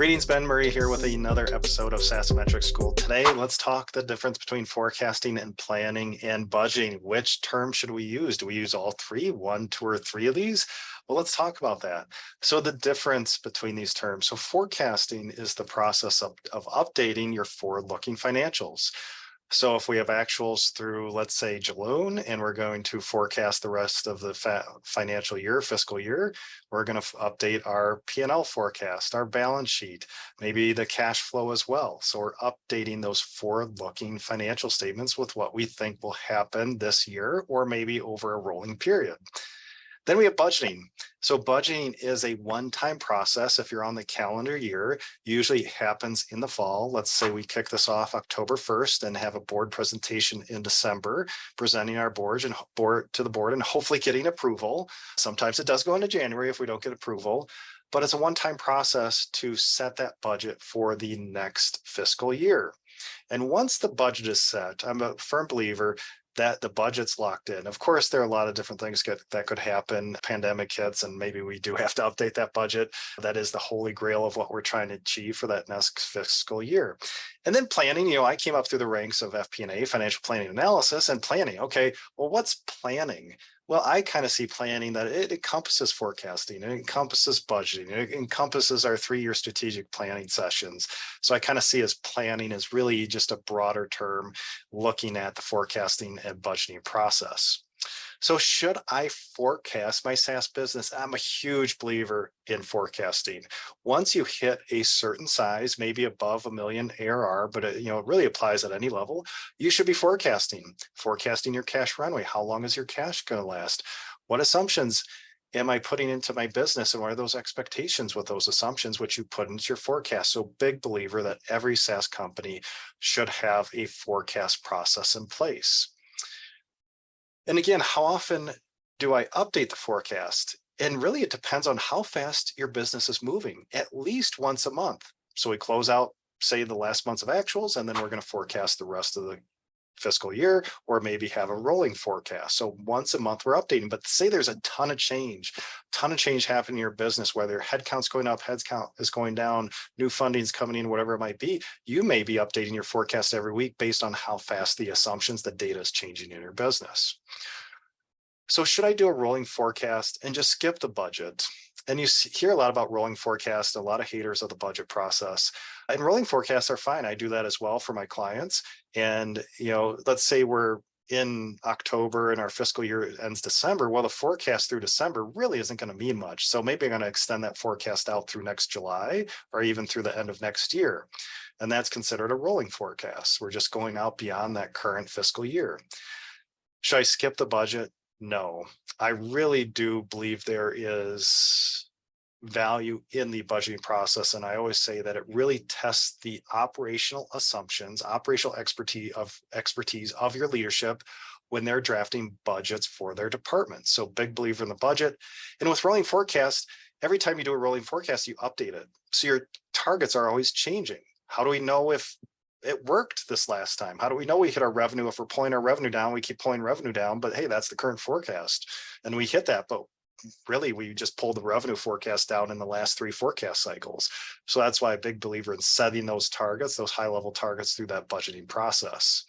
Greetings, Ben Murray here with another episode of SaaS Metrics School. Today, let's talk the difference between forecasting and planning and budgeting. Which term should we use? Do we use all three, one, two, or three of these? Well, let's talk about that. So the difference between these terms. So forecasting is the process of updating your forward-looking financials. So if we have actuals through, let's say, June, and we're going to forecast the rest of the financial year, fiscal year, we're going to update our P&L forecast, our balance sheet, maybe the cash flow as well. So we're updating those forward-looking financial statements with what we think will happen this year or maybe over a rolling period. Then we have budgeting. So budgeting is a one-time process. If you're on the calendar year, usually happens in the fall. Let's say we kick this off October 1st and have a board presentation in December, presenting our board to the board and hopefully getting approval. Sometimes it does go into January if we don't get approval, but it's a one-time process to set that budget for the next fiscal year. And once the budget is set, I'm a firm believer that the budget's locked in. Of course, there are a lot of different things that could happen. Pandemic hits, and maybe we do have to update that budget. That is the holy grail of what we're trying to achieve for that next fiscal year. And then planning, I came up through the ranks of FP&A, financial planning analysis, and planning. Okay, well, what's planning? Well, I kind of see planning that it encompasses forecasting, it encompasses budgeting, it encompasses our 3-year strategic planning sessions. So I kind of see as planning as really just a broader term looking at the forecasting and budgeting process. So should I forecast my SaaS business? I'm a huge believer in forecasting. Once you hit a certain size, maybe above $1 million ARR, but it really applies at any level, you should be forecasting your cash runway. How long is your cash going to last? What assumptions am I putting into my business, and what are those expectations with those assumptions which you put into your forecast? So big believer that every SaaS company should have a forecast process in place. And again, how often do I update the forecast? And really, it depends on how fast your business is moving, at least once a month. So we close out, say, the last months of actuals, and then we're going to forecast the rest of the fiscal year, or maybe have a rolling forecast. So once a month we're updating, but say there's a ton of change happening in your business, whether headcount's going up, headcount is going down, new funding's coming in, whatever it might be, you may be updating your forecast every week based on how fast the assumptions, the data is changing in your business. So should I do a rolling forecast and just skip the budget? And you hear a lot about rolling forecasts, a lot of haters of the budget process. And rolling forecasts are fine. I do that as well for my clients. And, let's say we're in October and our fiscal year ends December. Well, the forecast through December really isn't going to mean much. So maybe I'm going to extend that forecast out through next July or even through the end of next year. And that's considered a rolling forecast. We're just going out beyond that current fiscal year. Should I skip the budget? No, I really do believe there is value in the budgeting process. And I always say that it really tests the operational assumptions, operational expertise of your leadership when they're drafting budgets for their departments. So big believer in the budget. And with rolling forecast, every time you do a rolling forecast, you update it. So your targets are always changing. How do we know if it worked this last time? How do we know we hit our revenue? If we're pulling our revenue down, we keep pulling revenue down, but hey, that's the current forecast. And we hit that, but really we just pulled the revenue forecast down in the last 3 forecast cycles. So that's why I'm a big believer in setting those targets, those high level targets through that budgeting process.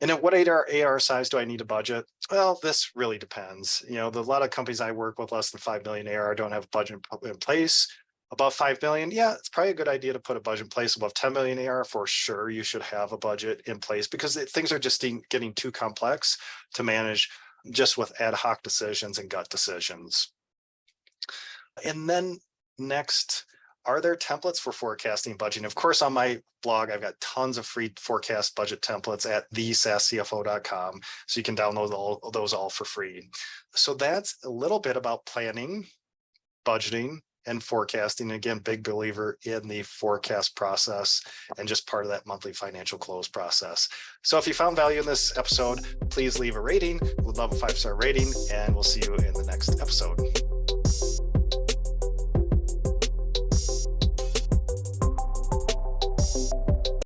And at what ARR size do I need a budget? Well, this really depends. A lot of companies I work with less than 5 million ARR don't have a budget in place. Above 5 million, yeah, it's probably a good idea to put a budget in place. Above 10 million ARR, for sure, you should have a budget in place because things are just getting too complex to manage just with ad hoc decisions and gut decisions. And then next, are there templates for forecasting budgeting? Of course, on my blog, I've got tons of free forecast budget templates at thesaascfo.com. So you can download those all for free. So that's a little bit about planning, budgeting, and forecasting. Again, big believer in the forecast process and just part of that monthly financial close process. So if you found value in this episode, please leave a rating. We'd love a 5-star rating, and we'll see you in the next episode.